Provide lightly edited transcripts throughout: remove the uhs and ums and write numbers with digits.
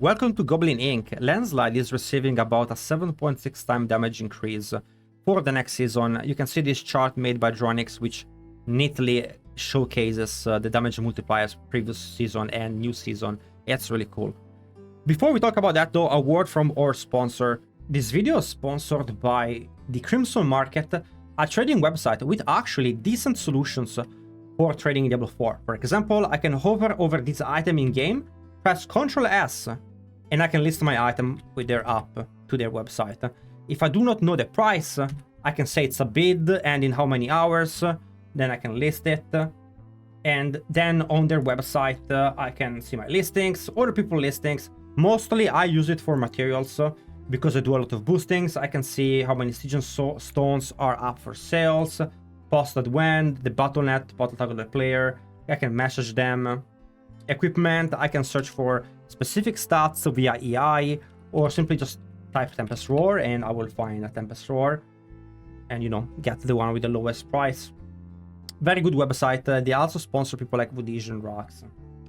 Welcome to Goblin-Inc. Landslide is receiving about a 7.6 time damage increase for the next season. You can see this chart made by Druid, which neatly showcases the damage multipliers previous season and new season. It's really cool. Before we talk about that though, a word from our sponsor. This video is sponsored by the Crimson Market, a trading website with actually decent solutions for trading in Diablo 4. For example, I can hover over this item in game, press Ctrl S, and I can list my item with their app to their website. If I do not know the price, I can say it's a bid and in how many hours, then I can list it. And then on their website, I can see my listings, other people's listings. Mostly I use it for materials because I do a lot of boostings. I can see how many Stygian stones are up for sales, posted when, the battle.net, battle tag of the player. I can message them. Equipment, I can search for specific stats via EI, or simply just type Tempest Roar and I will find a Tempest Roar and, you know, get the one with the lowest price. Very good website. They also sponsor people like Voodish and Rocks.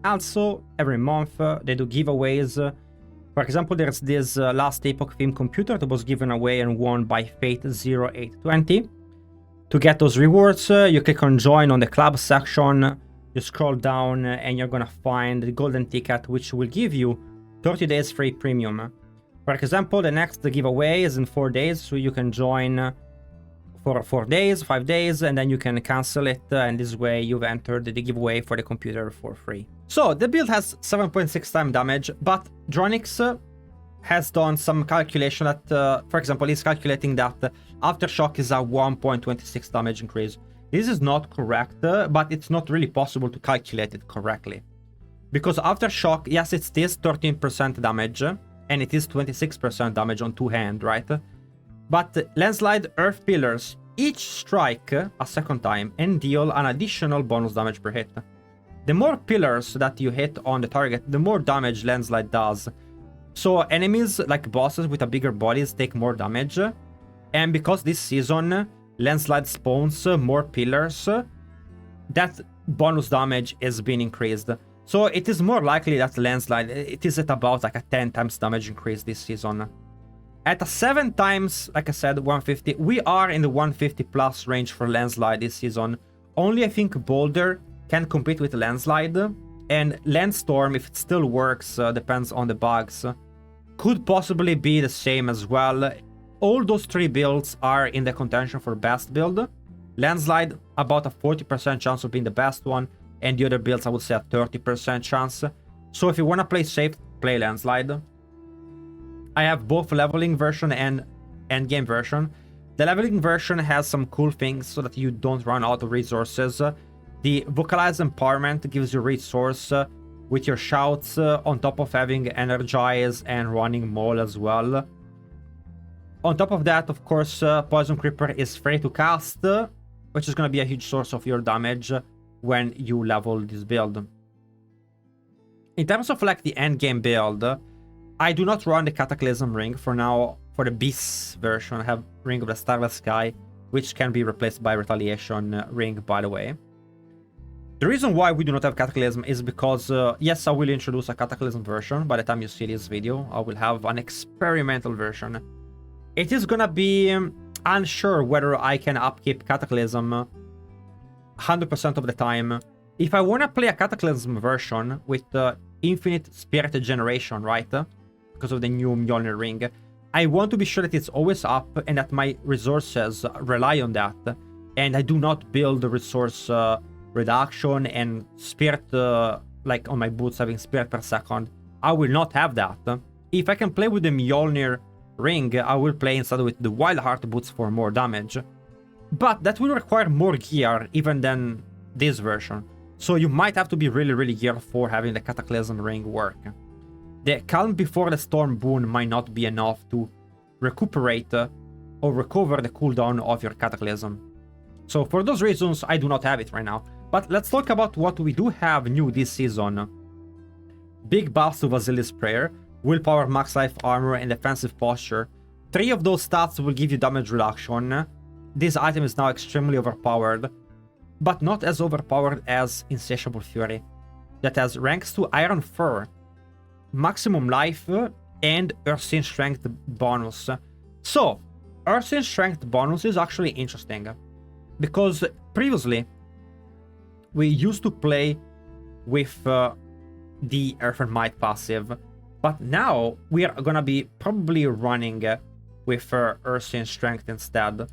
Also, every month they do giveaways. For example, there's this Last Epoch theme computer that was given away and won by Fate0820. To get those rewards, you click on join on the club section. You scroll down and you're gonna find the golden ticket, which will give you 30 days free premium. For example, the next giveaway is in 4 days, so you can join for 4 days, 5 days, and then you can cancel it, and this way you've entered the giveaway for the computer for free. So the build has 7.6 time damage, but Dronix has done some calculation that, for example, he's calculating that Aftershock is a 1.26 damage increase. This is not correct, but it's not really possible to calculate it correctly. Because Aftershock, yes, it's this 13% damage, and it is 26% damage on two hand, right? But Landslide Earth Pillars each strike a second time and deal an additional bonus damage per hit. The more pillars that you hit on the target, the more damage Landslide does. So enemies like bosses with a bigger bodies take more damage, and because this season Landslide spawns more pillars, that bonus damage is being increased. So it is more likely that Landslide, it is at about like a 10 times damage increase this season. At a 7 times, like I said, 150, we are in the 150 plus range for Landslide this season. Only I think Boulder can compete with Landslide, and Landstorm, if it still works, depends on the bugs, could possibly be the same as well. All those three builds are in the contention for best build. Landslide, about a 40% chance of being the best one, and the other builds, I would say a 30% chance. So if you want to play safe, play Landslide. I have both leveling version and endgame version. The leveling version has some cool things so that you don't run out of resources. The vocalized empowerment gives you resource with your shouts on top of having energize and running maul as well. On top of that, of course, Poison Creeper is free to cast, which is going to be a huge source of your damage when you level this build. In terms of like the endgame build, I do not run the Cataclysm ring for now. For the Beast version, I have Ring of the Starless Sky, which can be replaced by Retaliation ring, by the way. The reason why we do not have Cataclysm is because, yes, I will introduce a Cataclysm version. By the time you see this video, I will have an experimental version. It is gonna be unsure whether I can upkeep Cataclysm 100% of the time. If I wanna play a Cataclysm version with infinite spirit generation, right? Because of the new Mjolnir ring, I want to be sure that it's always up and that my resources rely on that. And I do not build the resource reduction and spirit, like on my boots having spirit per second. I will not have that. If I can play with the Mjolnir ring, I will play instead with the Wild Heart boots for more damage. But that will require more gear even than this version. So you might have to be really geared for having the Cataclysm ring work. The Calm Before the Storm boon might not be enough to recuperate or recover the cooldown of your Cataclysm. So for those reasons, I do not have it right now. But let's talk about what we do have new this season. Big buffs to Vasili's Prayer, Willpower, Max Life Armor, and Defensive Posture. 3 of those stats will give you damage reduction. This item is now extremely overpowered, but not as overpowered as Insatiable Fury, that has ranks to Iron Fur. maximum life and Ursine strength bonus. So, Ursine strength bonus is actually interesting because previously we used to play with the Earth and Might passive, but now we are gonna be probably running with Ursine strength instead.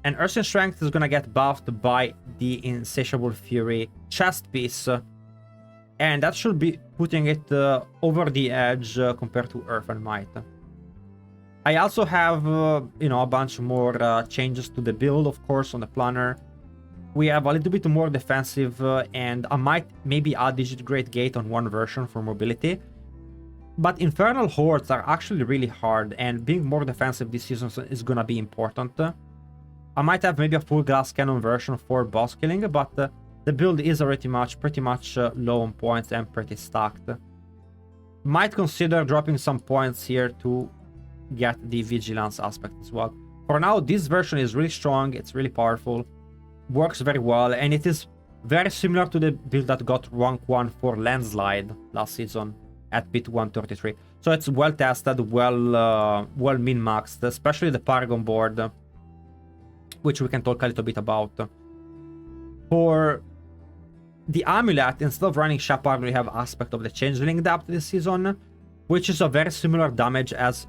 And Ursine strength is gonna get buffed by the Insatiable Fury chest piece, and that should be putting it over the edge compared to Earth and Might. I also have, a bunch more changes to the build, of course, on the planner. We have a little bit more defensive, and I might maybe add Digit Great Gate on one version for mobility. But Infernal Hordes are actually really hard, and being more defensive this season is gonna be important. I might have maybe a full glass cannon version for boss killing, but the build is already pretty much low on points and pretty stacked. Might consider dropping some points here to get the vigilance aspect as well. For now, this version is really strong, it's really powerful, works very well, and it is very similar to the build that got rank 1 for Landslide last season at bit 133. So it's well tested, well min-maxed, especially the Paragon board, which we can talk a little bit about. For the Amulet, instead of running Shepherd, we have Aspect of the Changeling Depth this season, which is a very similar damage as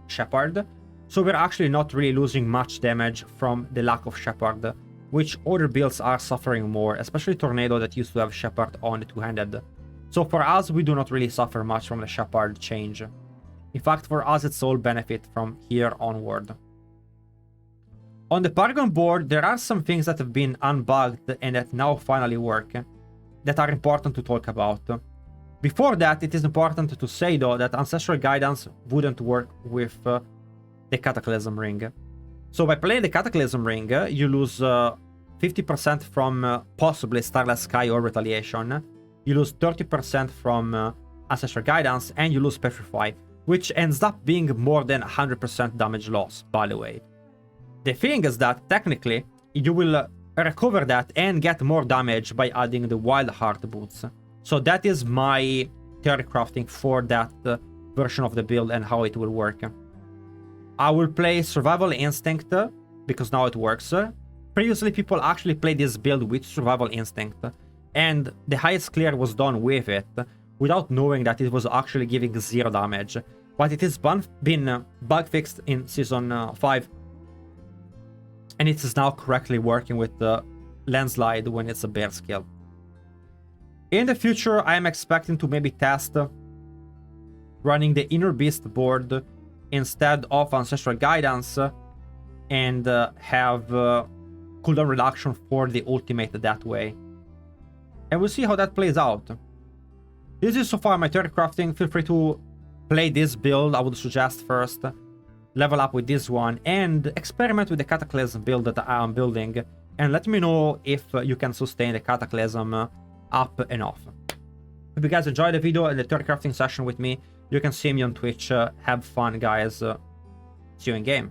Shepherd. So we're actually not really losing much damage from the lack of Shepherd, which other builds are suffering more, especially Tornado that used to have Shepherd on the two-handed. So for us, we do not really suffer much from the Shepherd change. In fact, for us, it's all benefit from here onward. On the Paragon board, there are some things that have been unbugged and that now finally work, that are important to talk about. Before that, it is important to say though that Ancestral Guidance wouldn't work with the Cataclysm Ring. So by playing the Cataclysm Ring, you lose 50% from possibly Starless Sky or Retaliation, you lose 30% from Ancestral Guidance, and you lose Petrify, which ends up being more than 100% damage loss, by the way. The thing is that, technically, you will recover that and get more damage by adding the Wild Heart boots. So that is my theory crafting for that version of the build and how it will work. I will play Survival Instinct, because now it works. Previously, people actually played this build with Survival Instinct, and the highest clear was done with it, without knowing that it was actually giving 0 damage. But it has been bug fixed in Season 5, and it is now correctly working with the Landslide when it's a bear skill. In the future, I am expecting to maybe test running the Inner Beast board instead of Ancestral Guidance, and have cooldown reduction for the ultimate that way. And we'll see how that plays out. This is so far my theory crafting. Feel free to play this build. I would suggest first level up with this one and experiment with the Cataclysm build that I am building, and let me know if you can sustain the Cataclysm up and off. If you guys enjoyed the video and the theory crafting session with me, you can see me on Twitch. Have fun, guys. See you in game.